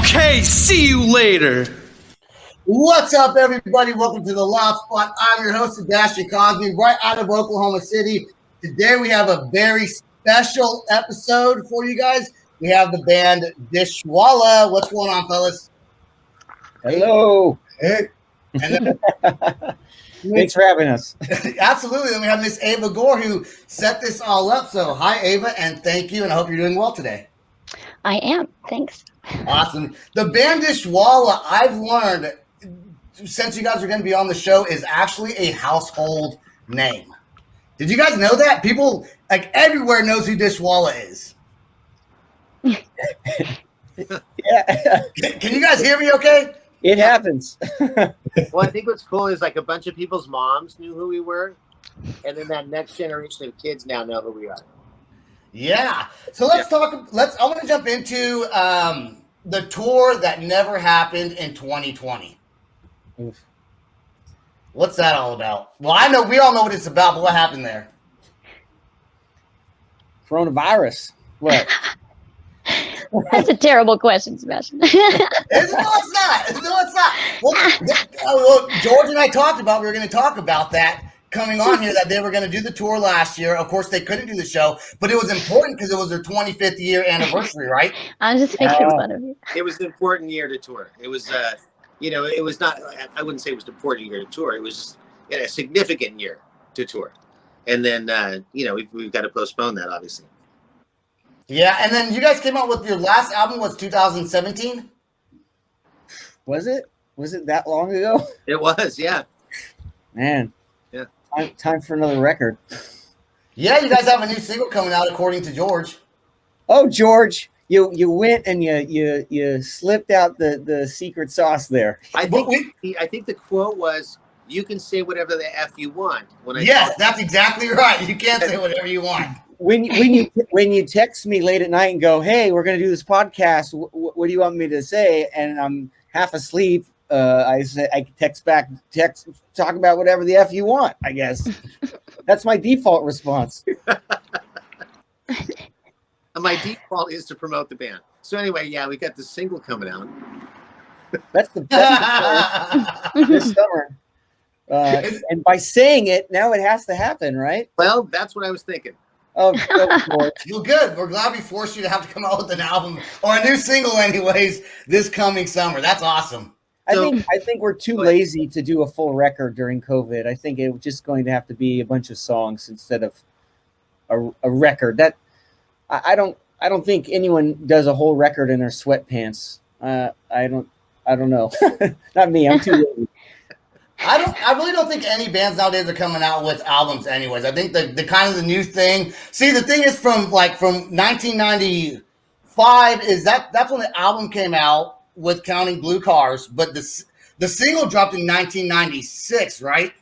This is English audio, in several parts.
Okay, see you later. What's up, everybody? Welcome to The Loud Spot. I'm your host, Sebastian Cosby, right out of Oklahoma City. Today, we have a very special episode for you guys. We have the band Dishwalla. What's going on, fellas? Hello. Hey. And then, Thanks for having us. Absolutely. Then we have Miss Ava Gore, who set this all up. So, hi, Ava, and thank you, and I hope you're doing well today. I am. Thanks. Awesome. The band Dishwalla, I've learned since you guys are going to be on the show, is actually a household name. Did you guys know that? People like everywhere knows who Dishwalla is. Yeah. Can you guys hear me okay? It happens. Well, I think what's cool is like a bunch of people's moms knew who we were, and then that next generation of kids now know who we are. Yeah. So let's talk. I want to jump into the tour that never happened in 2020. Oof. What's that all about? Well, I know we all know what it's about, but what happened there? Coronavirus. What? That's a terrible question, Sebastian. No, it's not. No, it's not. Well, George and I talked about, we were going to talk about that coming on here, that they were going to do the tour last year. Of course, they couldn't do the show, but it was important because it was their 25th year anniversary, right? I'm just making fun of you. It was an important year to tour. It was, it was not, I wouldn't say it was an important year to tour. It was just a significant year to tour. And then, we've got to postpone that, obviously. Yeah, and then you guys came out with your last album was 2017? Was it? Was it that long ago? It was, yeah. Man. Yeah. Time for another record. Yeah, you guys have a new single coming out, according to George. Oh, George, you went and you slipped out the secret sauce there. I think the quote was, "You can say whatever the F you want." Yes, that's exactly right. You can't say whatever you want. When you text me late at night and go, "Hey, we're going to do this podcast. What do you want me to say?" And I'm half asleep, I text back, talk about whatever the F you want, I guess. That's my default response. My default is to promote the band. So anyway, yeah, we got the single coming out. That's the best this summer. And by saying it, now it has to happen, right? Well, that's what I was thinking. Oh, well, good. We're glad we forced you to have to come out with an album or a new single, anyways, this coming summer. That's awesome. I think we're too lazy to do a full record during COVID. I think it was just going to have to be a bunch of songs instead of a record. That I don't think anyone does a whole record in their sweatpants. I don't know. Not me. I'm too lazy. I really don't think any bands nowadays are coming out with albums anyways. I think the kind of the new thing. See, the thing is from 1995 is that's when the album came out with Counting Blue Cars, but the single dropped in 1996, right?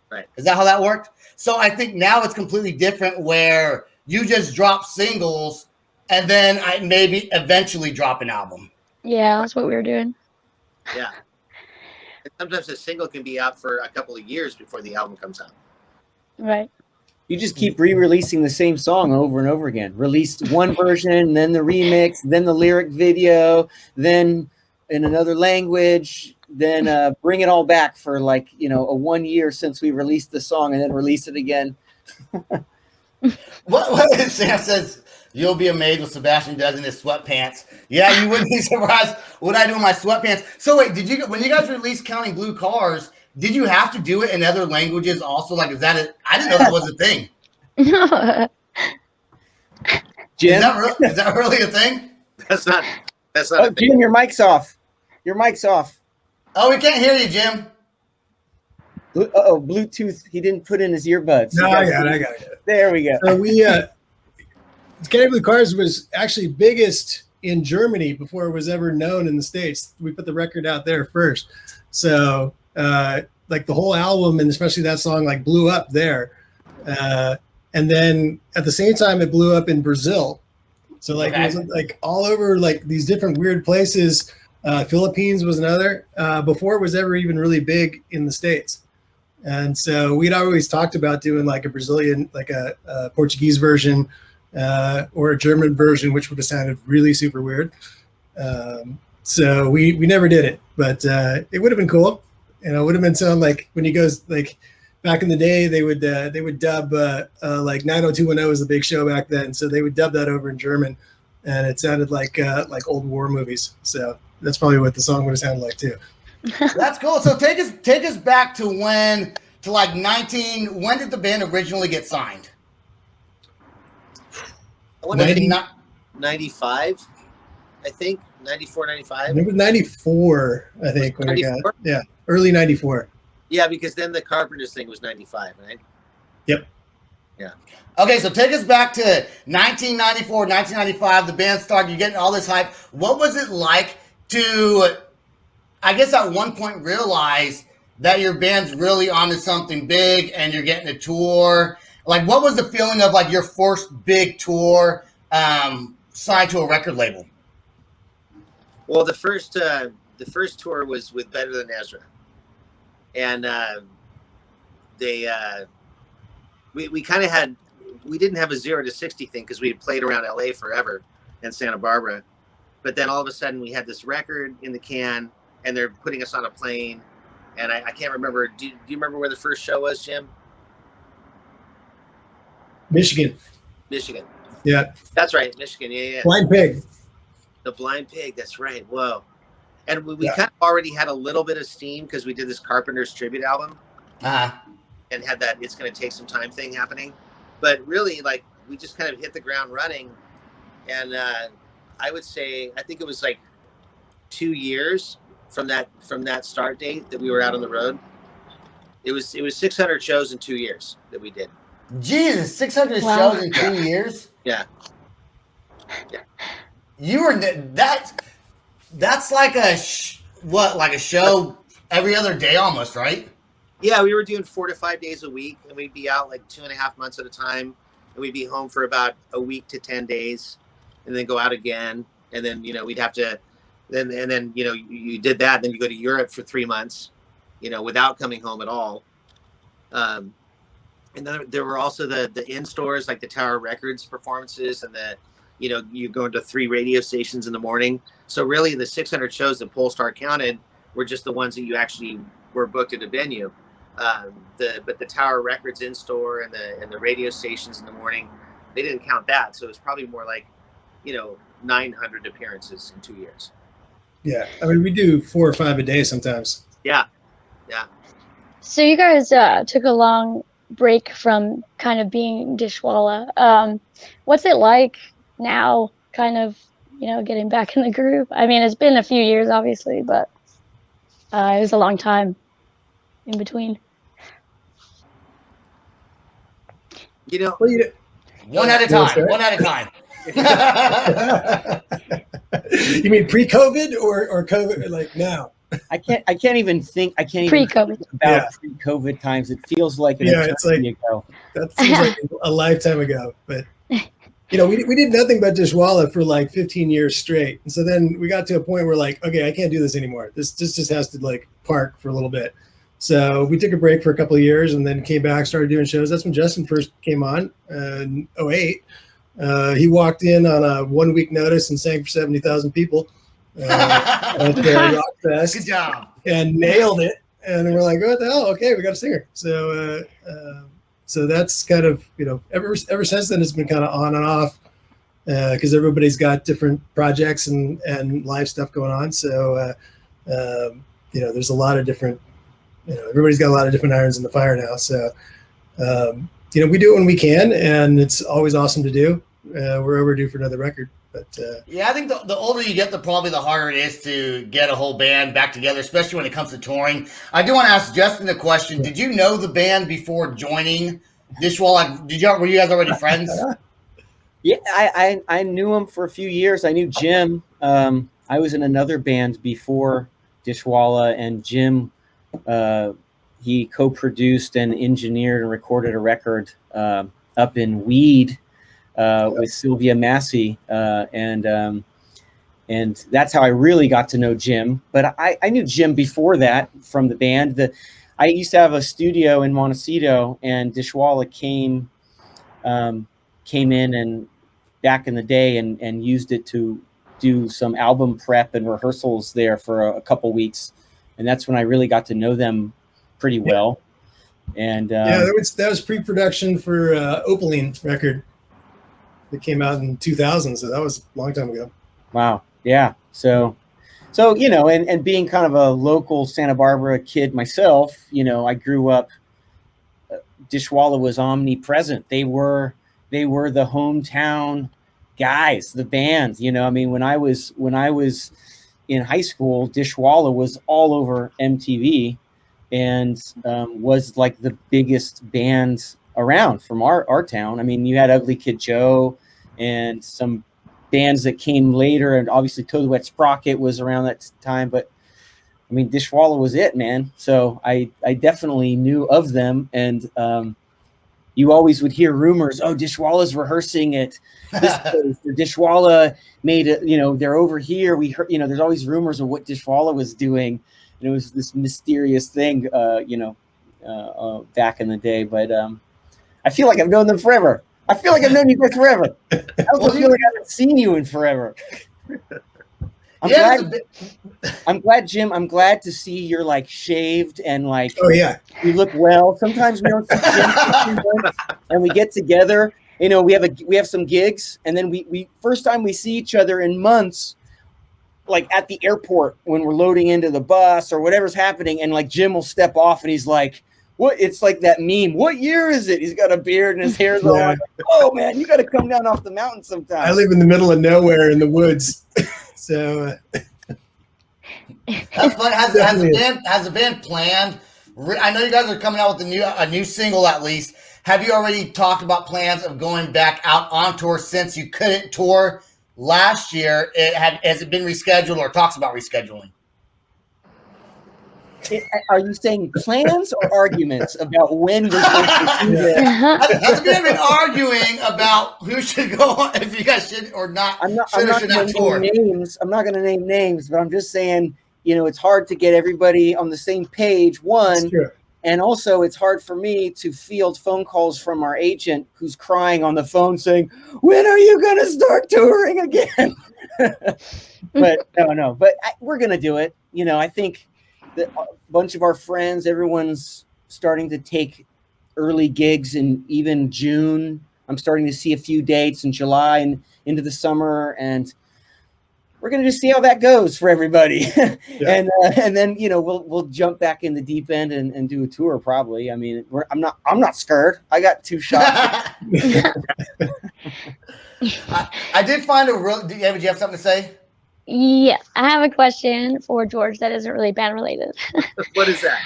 Right. Is that how that worked? So I think now it's completely different where you just drop singles and then I maybe eventually drop an album. Yeah, that's what we were doing. Yeah. Sometimes a single can be out for a couple of years before the album comes out. Right. You just keep re-releasing the same song over and over again. Release one version, then the remix, then the lyric video, then in another language, then bring it all back for a 1 year since we released the song and then release it again. What Sam says, you'll be amazed what Sebastian does in his sweatpants. Yeah, you wouldn't be surprised what I do in my sweatpants. So wait, when you guys released Counting Blue Cars, did you have to do it in other languages also? Like, is that I didn't know that was a thing. Jim? Is that really a thing? That's not a thing. Jim, your mic's off. Your mic's off. Oh, we can't hear you, Jim. Bluetooth. He didn't put in his earbuds. No, I got it. There we go. So Counting Blue Cars was actually biggest in Germany before it was ever known in the States. We put the record out there first. So the whole album and especially that song blew up there. And then at the same time it blew up in Brazil. So it was all over these different weird places. Philippines was another before it was ever even really big in the States. And so we'd always talked about doing a Brazilian, a Portuguese version or a German version, which would have sounded really super weird. So we never did it, but it would have been cool. You know, it would have been something like when he goes like back in the day, they would dub like 90210 was the big show back then, so they would dub that over in German, and it sounded like old war movies. So that's probably what the song would have sounded like too. That's cool. So take us back to when did the band originally get signed? I want to think 95, I think 94, 95. It was 94, I think, when we got early 94. Yeah, because then the Carpenters thing was 95, right? Yep. Yeah. Okay, so take us back to 1994, 1995. The band started. You're getting all this hype. What was it like to, I guess, at one point realize that your band's really onto something big and you're getting a tour? Like, what was the feeling of like your first big tour signed to a record label? Well, the first tour was with Better Than Ezra, and we kind of had, we didn't have a 0 to 60 thing because we had played around LA forever and Santa Barbara, but then all of a sudden we had this record in the can and they're putting us on a plane, and I can't remember. Do you remember where the first show was, Jim? Michigan. Yeah. That's right, Michigan. Yeah. Blind Pig. The Blind Pig. That's right. Whoa. And we kind of already had a little bit of steam because we did this Carpenters tribute album, and had that "It's Going to Take Some Time" thing happening. But really, like, we just kind of hit the ground running, and I would say I think it was like 2 years from that start date that we were out on the road. It was 600 shows in 2 years that we did. Jesus, 600 shows in 2 years? Yeah. You were that's like a show every other day almost, right? Yeah, we were doing 4 to 5 days a week, and we'd be out like 2.5 months at a time, and we'd be home for about a week to 10 days, and then go out again, and then we'd have to then you did that, then you go to Europe for 3 months, without coming home at all. And then there were also the in stores, like the Tower Records performances, and you go into 3 radio stations in the morning. So really the 600 shows that Polestar counted were just the ones that you actually were booked at a venue. But the Tower Records in store and the radio stations in the morning, they didn't count that. So it was probably more like, 900 appearances in 2 years. Yeah. I mean, we do 4 or 5 a day sometimes. Yeah. So you guys took a long break from kind of being Dishwalla. What's it like now, kind of, getting back in the groove? I mean, it's been a few years, obviously, but it was a long time in between. One at a time. You mean pre-COVID or COVID, like now? I can't even Pre-COVID. think about pre-COVID times. It feels like an it's like ago. That seems like a lifetime ago. But we did nothing but Dishwalla for like 15 years straight, and so then we got to a point where like, okay, I can't do this anymore. This just has to like park for a little bit. So we took a break for a couple of years, and then came back, started doing shows. That's when Justin first came on in 2008. He walked in on a 1 week notice and sang for 70,000 people. At the Rock Fest. Good job. And nailed it. And we're like, what the hell? Okay, we got a singer. So that's kind of, ever since then it's been kind of on and off because everybody's got different projects and live stuff going on. So, there's a lot of different, everybody's got a lot of different irons in the fire now. So, we do it when we can, and it's always awesome to do. We're overdue for another record. But I think the older you get, probably the harder it is to get a whole band back together, especially when it comes to touring. I do want to ask Justin a question. Did you know the band before joining Dishwalla? Were you guys already friends? Yeah, I knew him for a few years. I knew Jim. I was in another band before Dishwalla, and Jim, he co-produced and engineered and recorded a record up in Weed. With Sylvia Massey, and that's how I really got to know Jim. But I knew Jim before that from the band. I used to have a studio in Montecito, and Dishwalla came in and back in the day and used it to do some album prep and rehearsals there for a couple weeks, and that's when I really got to know them pretty well. And that was pre-production for Opaline record that came out in 2000, so that was a long time ago. Wow. Yeah. So you know, and being kind of a local Santa Barbara kid myself, you know, I grew up. Dishwalla was omnipresent. They were the hometown guys, the band. You know, I mean, when I was in high school, Dishwalla was all over MTV, and was like the biggest band around from our town. I mean, you had Ugly Kid Joe and some bands that came later, and obviously Toad the Wet Sprocket was around that time, but I mean, Dishwalla was it, man. So I definitely knew of them, and you always would hear rumors. Oh, Dishwalla's rehearsing at this place, or Dishwalla made it. You know, they're over here. We heard. You know, there's always rumors of what Dishwalla was doing, and it was this mysterious thing. Back in the day, but I feel like I've known them forever. I feel like I've known you guys forever. I also feel like I haven't seen you in forever. I'm glad, Jim. I'm glad to see you're like shaved and like. Oh yeah, you look well. Sometimes we don't see Jim and we get together. You know, we have some gigs, and then we first time we see each other in months, like at the airport when we're loading into the bus or whatever's happening, and like Jim will step off and he's like, "What?" It's like that meme. What year is it? He's got a beard and his hair's all like, "Oh man, you got to come down off the mountain sometime." I live in the middle of nowhere in the woods. So that's fun. Has the band planned? I know you guys are coming out with a new single at least. Have you already talked about plans of going back out on tour since you couldn't tour last year? Has it been rescheduled or talks about rescheduling? Are you saying plans or arguments about when we're supposed to do this? Has been arguing about who should go on, if you guys should or not. I'm not going to name names. I'm not going to name names, but I'm just saying, you know, it's hard to get everybody on the same page. One, and also it's hard for me to field phone calls from our agent who's crying on the phone saying, "When are you going to start touring again?" But no. But we're going to do it. You know, I think. A bunch of our friends, everyone's starting to take early gigs in even June. I'm starting to see a few dates in July and into the summer, and we're going to just see how that goes for everybody. Yeah. And then, you know, we'll jump back in the deep end and do a tour probably. I mean, I'm not scared. I got 2 shots. I did find do you have something to say? Yeah, I have a question for George that isn't really band related. What is that?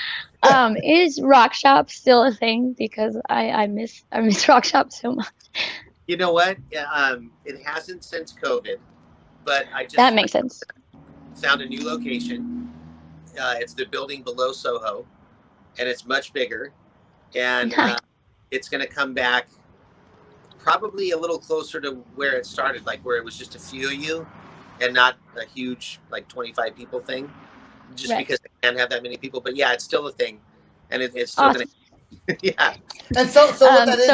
Is Rock Shop still a thing? Because I miss Rock Shop so much. You know what? It hasn't since COVID, but I just that makes sense. Found a new location. It's the building below Soho, and it's much bigger, and it's going to come back probably a little closer to where it started, like where it was just a few of you. And not a huge, like 25 people thing, just because they can't have that many people. But yeah, it's still a thing, and it's still awesome. gonna. Yeah. And so what that is?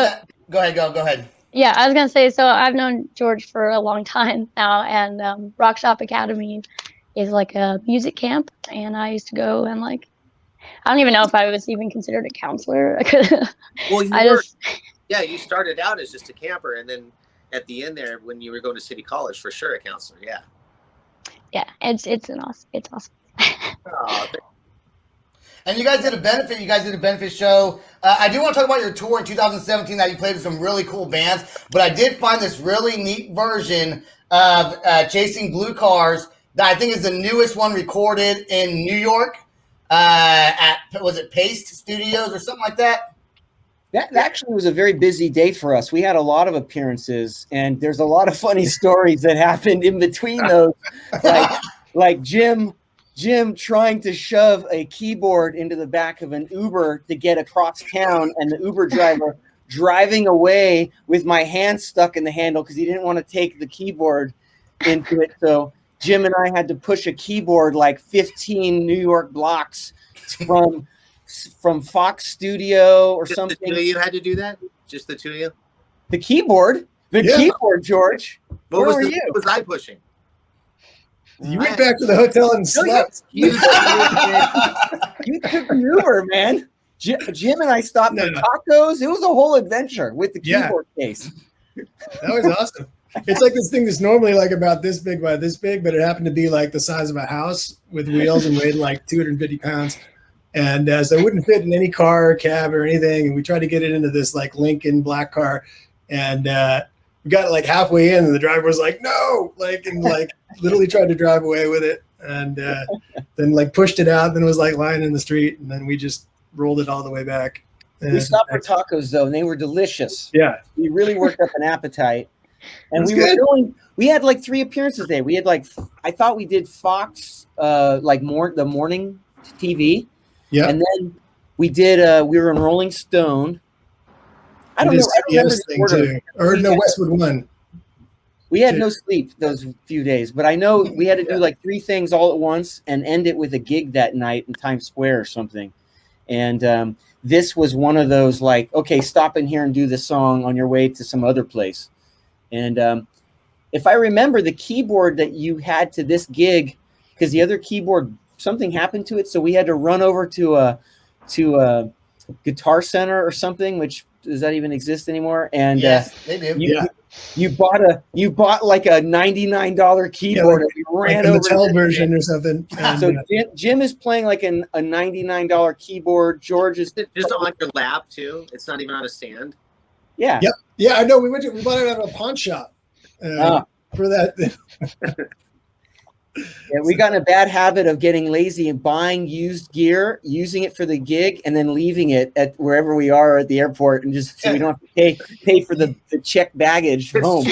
Go ahead. Yeah, I was gonna say. So I've known George for a long time now, and Rock Shop Academy is like a music camp, and I used to go and like, I don't even know if I was even considered a counselor. Well, you started out as just a camper, and then. At the end there, when you were going to City College, for sure, a counselor, yeah. Yeah, it's awesome. Oh, and you guys did a benefit show. I do want to talk about your tour in 2017 that you played with some really cool bands, but I did find this really neat version of Chasing Blue Cars that I think is the newest one recorded in New York was it Paste Studios or something like that? That actually was a very busy day for us. We had a lot of appearances, and there's a lot of funny stories that happened in between those. Like Jim trying to shove a keyboard into the back of an Uber to get across town, and the Uber driver driving away with my hand stuck in the handle because he didn't want to take the keyboard into it. So Jim and I had to push a keyboard like 15 New York blocks from Fox Studio or something. The two of you had to do that? Just the two of you? The keyboard? Keyboard, George. What was I pushing? You went back to the hotel and slept. You took the Uber, man. Jim and I stopped for tacos. It was a whole adventure with the keyboard case. That was awesome. It's like this thing that's normally like about this big by this big, but it happened to be like the size of a house with wheels and weighed like 250 pounds. And so it wouldn't fit in any car or cab or anything. And we tried to get it into this like Lincoln black car. And we got it like halfway in and the driver was like, no, and literally tried to drive away with it. And then like pushed it out. Then it was like lying in the street. And then we just rolled it all the way back. And we stopped for tacos though, and they were delicious. Yeah. We really worked up an appetite. And we had like 3 appearances there. We had I thought we did Fox, the morning TV. Yeah. And then we did, we were in Rolling Stone. I don't know. I don't remember the order. Or no, Westwood One. We had no sleep those few days, but I know we had to do like 3 things all at once and end it with a gig that night in Times Square or something. And this was one of those like, okay, stop in here and do this song on your way to some other place. And if I remember, the keyboard that you had to this gig, because the other keyboard, something happened to it, so we had to run over to a Guitar Center or something. Which does that even exist anymore? And yes, they do. You bought like a $99 keyboard. And you ran over the Mattel version or something. And, so Jim is playing like a $99 keyboard. George is just on your lap too. It's not even on a stand. Yeah. Yep. Yeah, I know. We bought it at a pawn shop for that. Yeah, we got in a bad habit of getting lazy and buying used gear, using it for the gig, and then leaving it at wherever we are at the airport, and just so we don't have to pay for the checked baggage home.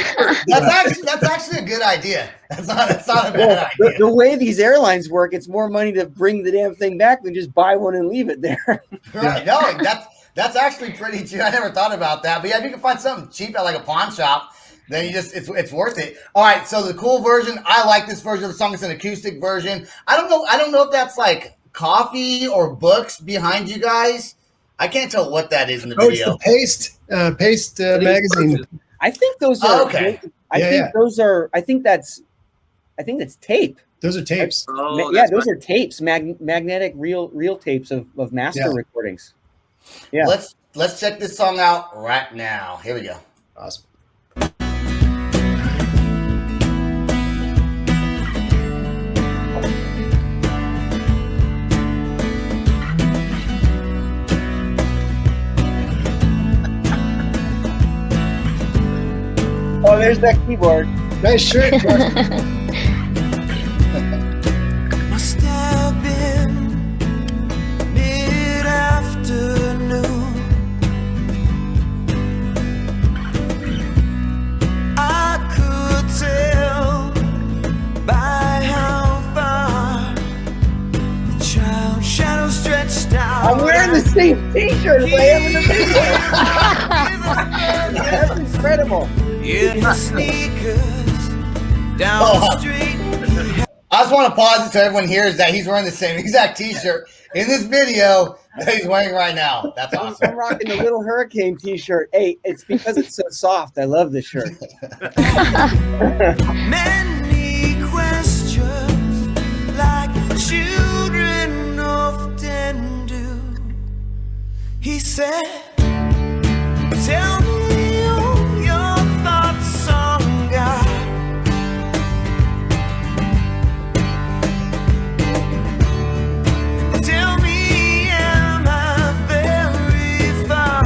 That's actually a good idea. That's not a bad idea. The way these airlines work, it's more money to bring the damn thing back than just buy one and leave it there. Right? No, that's actually pretty cheap. I never thought about that, but yeah, if you can find something cheap at like a pawn shop, then it's worth it. All right, so the cool version, I like this version of the song. It's an acoustic version. I don't know if that's like coffee or books behind you guys. I can't tell what that is in the video. It's the Paste magazine. I think those are okay. I think that's tape. Those are tapes. Those are tapes, magnetic real tapes of master recordings. Yeah. Let's check this song out right now. Here we go. Awesome. Oh, there's that keyboard. Nice shirt. Must have been mid-afternoon. I could tell by how far the child shadow stretched out. I'm wearing the same T-shirt as I am in the video. That's incredible. In the sneakers down the street. I just want to pause it so everyone hears that he's wearing the same exact T-shirt in this video that he's wearing right now. That's awesome. I'm rocking the Little Hurricane T-shirt. Hey, it's because it's so soft. I love this shirt. Many questions like children often do. He said, tell me your thoughts on God. Tell me, am I very far?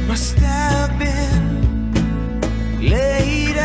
Must have been late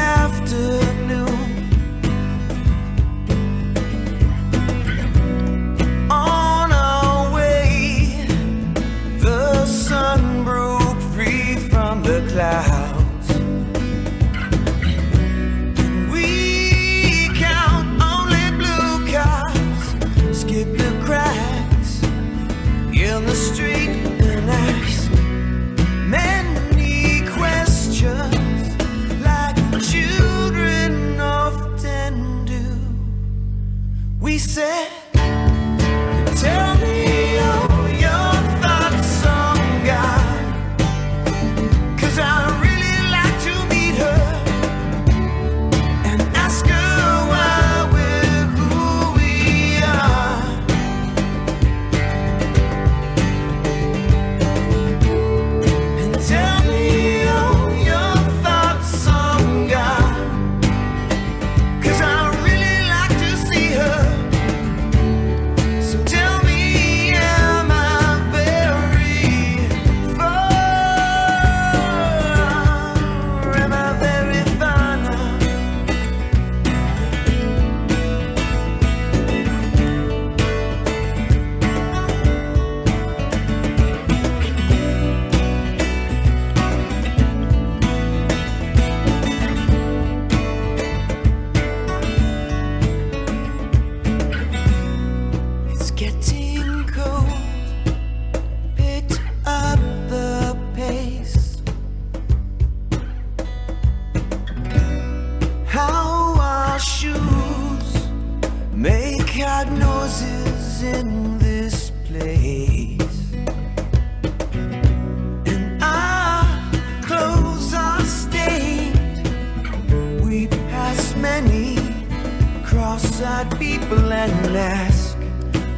outside people and ask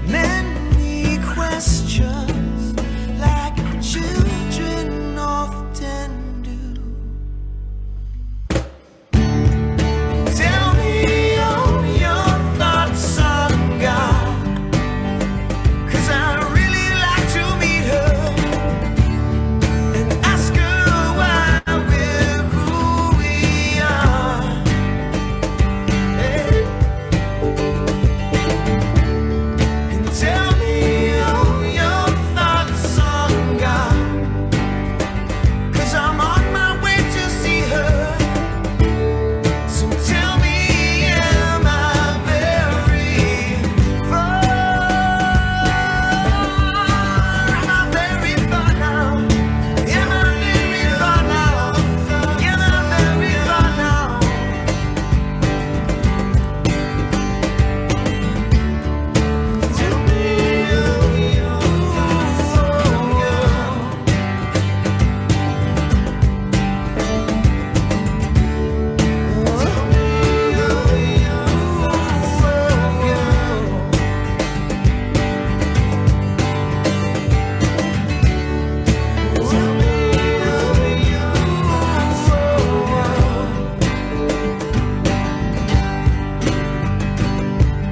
many questions like children often do. Tell me all your thoughts on God, 'cause I really like to meet her and ask her why we're who we are. Hey. And tell me all your thoughts on God, 'cause I'm on my way to see her. So tell me, am I very far? Am I very far now? Am I very far now? Am I very far now? Tell me,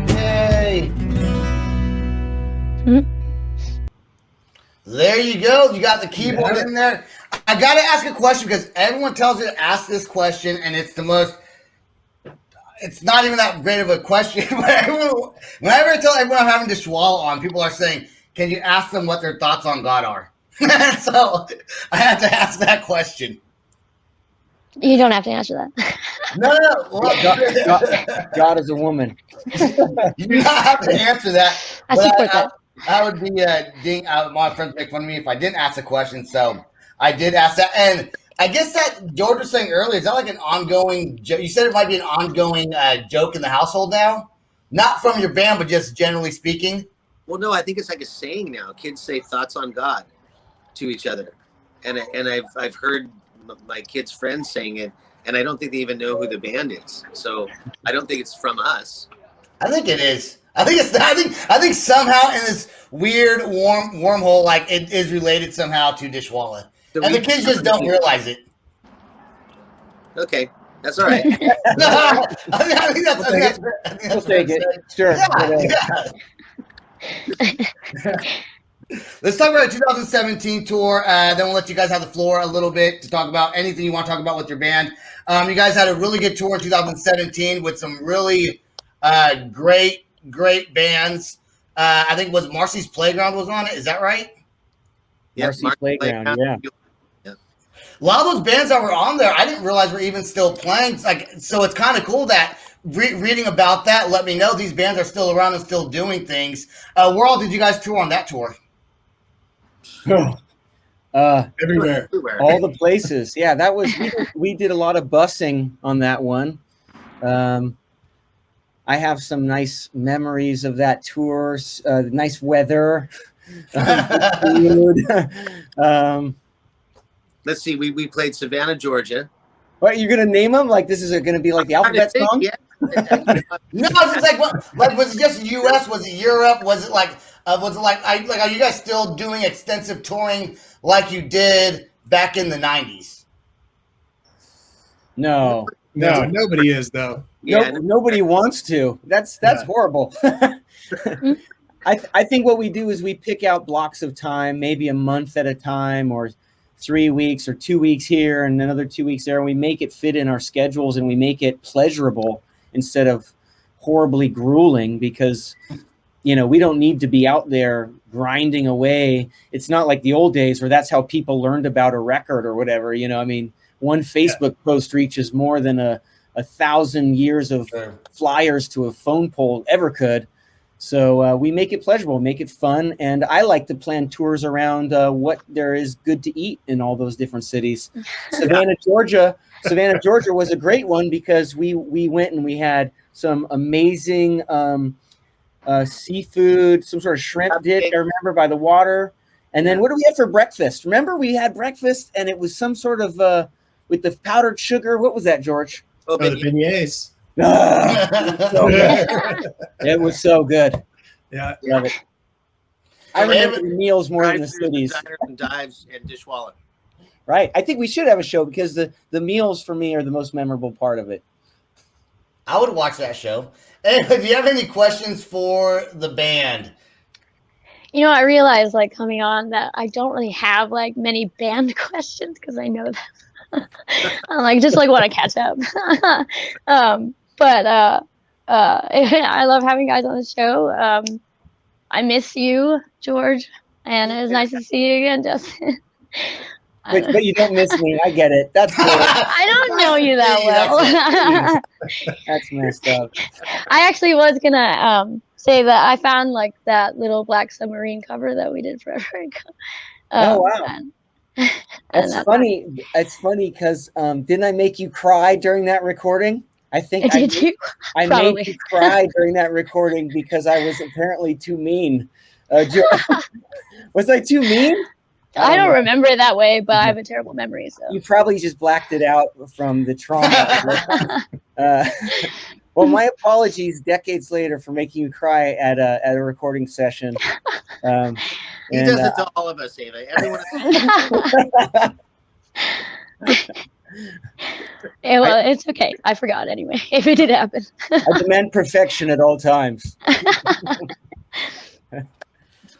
Yay. Mhm. There you go. You got the keyboard in there. I got to ask a question because everyone tells you to ask this question, and it's the most. It's not even that great of a question. But whenever I tell everyone I'm having Dishwalla on, people are saying, "Can you ask them what their thoughts on God are?" So I had to ask that question. You don't have to answer that. No. Well, God is a woman. you do not have to answer that. I but support that. I would be my friends make fun of me if I didn't ask the question. So I did ask that, and I guess that George was saying earlier, is that like an ongoing joke? You said it might be an ongoing joke in the household now, not from your band, but just generally speaking. Well, no, I think it's like a saying now. Kids say thoughts on God to each other, and I've heard my kids' friends saying it, and I don't think they even know who the band is. So I don't think it's from us. I think it is. I think somehow in this weird wormhole, like it is related somehow to Dishwalla, and the kids just don't realize it. Okay, that's all right. I think that's We'll take it. Sure. Let's talk about the 2017 tour. Then we'll let you guys have the floor a little bit to talk about anything you want to talk about with your band. You guys had a really good tour in 2017 with some really great bands. I think it was Marcy's Playground was on it. Is that right? Marcy's Playground, yeah. A lot of those bands that were on there, I didn't realize were even still playing. So it's kind of cool that reading about that let me know these bands are still around and still doing things. Where all did you guys tour on that tour? Everywhere. All the places. Yeah, that was we did a lot of busing on that one. I have some nice memories of that tour. Nice weather. Food. Let's see. We played Savannah, Georgia. What, you're gonna name them? Like this is gonna be like the alphabet song? Yeah. No, it's just like was it just U.S.? Was it Europe? Was it like are you guys still doing extensive touring like you did back in the 90s? No, nobody is though. Nobody wants to. That's horrible. I think what we do is we pick out blocks of time, maybe a month at a time, or 3 weeks or 2 weeks here and another 2 weeks there. And we make it fit in our schedules and we make it pleasurable instead of horribly grueling because, you know, we don't need to be out there grinding away. It's not like the old days where that's how people learned about a record or whatever. You know, I mean, one Facebook post reaches more than a 1,000 years of flyers to a phone pole ever could. So we make it pleasurable, make it fun. And I like to plan tours around what there is good to eat in all those different cities. Savannah, Georgia was a great one because we went and we had some amazing seafood, some sort of shrimp dish, I remember, by the water. And then what do we have for breakfast? Remember we had breakfast and it was some sort of, with the powdered sugar. What was that, George? The beignets. So good. It was so good. Yeah. Love it. I remember the meals more than the cities. Diners and dives and Dishwalla. Right. I think we should have a show because the meals for me are the most memorable part of it. I would watch that show. Anyway, do you have any questions for the band? You know, I realized like coming on that I don't really have like many band questions because I know them. I'm like just like want to catch up. But I love having you guys on the show. I miss you, George, and it was nice to see you again, Justin. But you don't miss me. I get it. That's cool. I don't know you that well. That's messed up. I actually was gonna say that I found like that little Black Submarine cover that we did forever ago. Oh wow, that's funny. It's funny because didn't I make you cry during that recording? I think I made you cry during that recording because I was apparently too mean. Was I too mean? I don't remember it that way, but I have a terrible memory. So you probably just blacked it out from the trauma. Well, my apologies decades later for making you cry at a recording session. He does it to all of us, Ava. Everyone. Yeah, well, it's okay. I forgot anyway. If it did happen. I demand perfection at all times.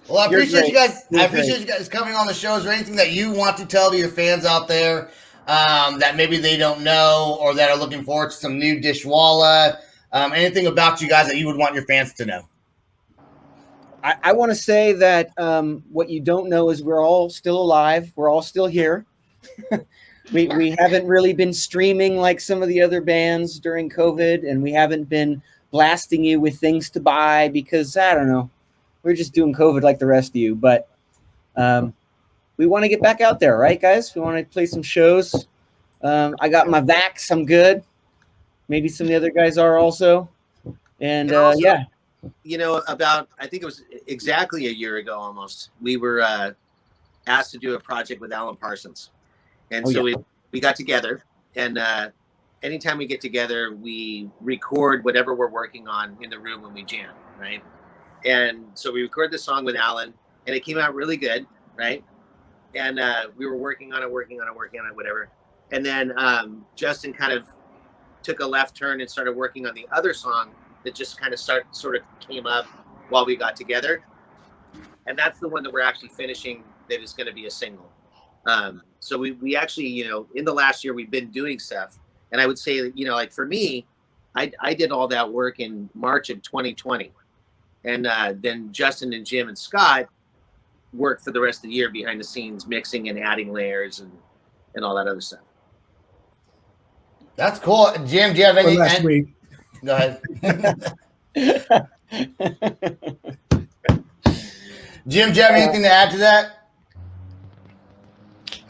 Well, I appreciate you guys. I appreciate you guys coming on the show. Is there anything that you want to tell to your fans out there that maybe they don't know or that are looking forward to some new Dishwalla? Anything about you guys that you would want your fans to know? I want to say that what you don't know is we're all still alive. We're all still here. We haven't really been streaming like some of the other bands during COVID, and we haven't been blasting you with things to buy because, I don't know, we're just doing COVID like the rest of you. But we want to get back out there, right, guys? We want to play some shows. I got my vax. I'm good. Maybe some of the other guys are also. And also, yeah. You know, about, I think it was exactly a year ago almost, we were asked to do a project with Alan Parsons. And so we got together, and anytime we get together, we record whatever we're working on in the room when we jam, right? And so we recorded the song with Alan, and it came out really good, right? And we were working on it, whatever. And then Justin kind of took a left turn and started working on the other song that just kind of sort of came up while we got together. And that's the one that we're actually finishing that is going to be a single. So we actually, you know, in the last year we've been doing stuff, and I would say that, you know, like for me, I did all that work in March of 2020, and then Justin and Jim and Scott worked for the rest of the year behind the scenes, mixing and adding layers and all that other stuff. That's cool. Jim, do you have any? Last week. Go ahead. Jim, do you have anything to add to that?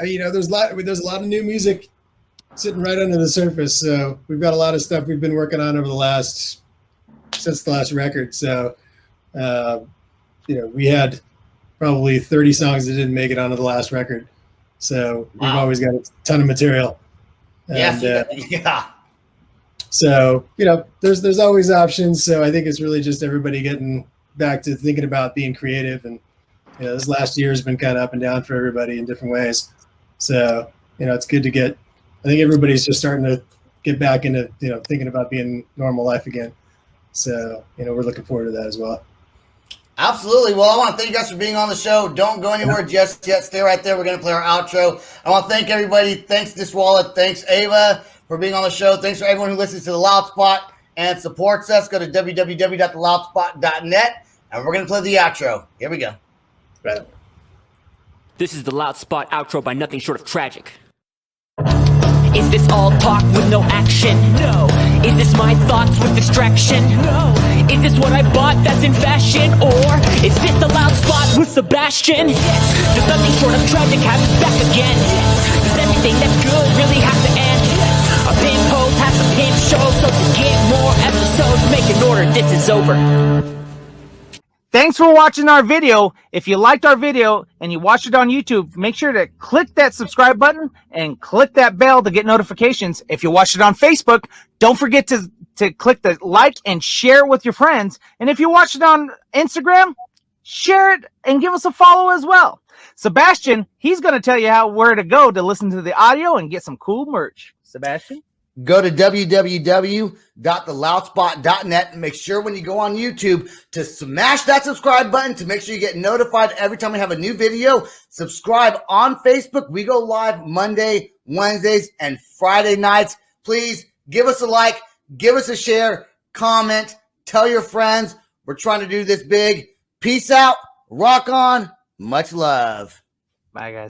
You know, there's a lot of new music sitting right under the surface. So we've got a lot of stuff we've been working on since the last record. So, you know, we had probably 30 songs that didn't make it onto the last record. So we've always got a ton of material. And, yeah. So, you know, there's always options. So I think it's really just everybody getting back to thinking about being creative. And, you know, this last year has been kind of up and down for everybody in different ways. So, you know, it's good to I think everybody's just starting to get back into, you know, thinking about being normal life again. So, you know, we're looking forward to that as well. Absolutely. Well, I want to thank you guys for being on the show. Don't go anywhere just yet. Stay right there. We're going to play our outro. I want to thank everybody. Thanks, Dishwalla. Thanks, Ava, for being on the show. Thanks for everyone who listens to The Loud Spot and supports us. Go to www.theloudspot.net, and we're going to play the outro. Here we go. Right. This is The Loud Spot outro by nothing short of tragic. Is this all talk with no action? No. Is this my thoughts with distraction? No. Is this what I bought that's in fashion? Or is this The Loud Spot with Sebastian? Yes. Does nothing short of tragic have us back again? Yes. Does everything that's good really have to end? Yes. A pin post has a pin show, so to get more episodes, make an order, this is over. Thanks for watching our video. If you liked our video and you watched it on YouTube, make sure to click that subscribe button and click that bell to get notifications. If you watched it on Facebook, don't forget to click the like and share it with your friends. And if you watched it on Instagram, share it and give us a follow as well. Sebastian, he's going to tell you where to go to listen to the audio and get some cool merch. Sebastian? Go to www.theloudspot.net and make sure when you go on YouTube to smash that subscribe button to make sure you get notified every time we have a new video. Subscribe on Facebook. We go live Monday, Wednesdays, and Friday nights. Please give us a like, give us a share, comment, tell your friends. We're trying to do this big. Peace out. Rock on. Much love. Bye, guys.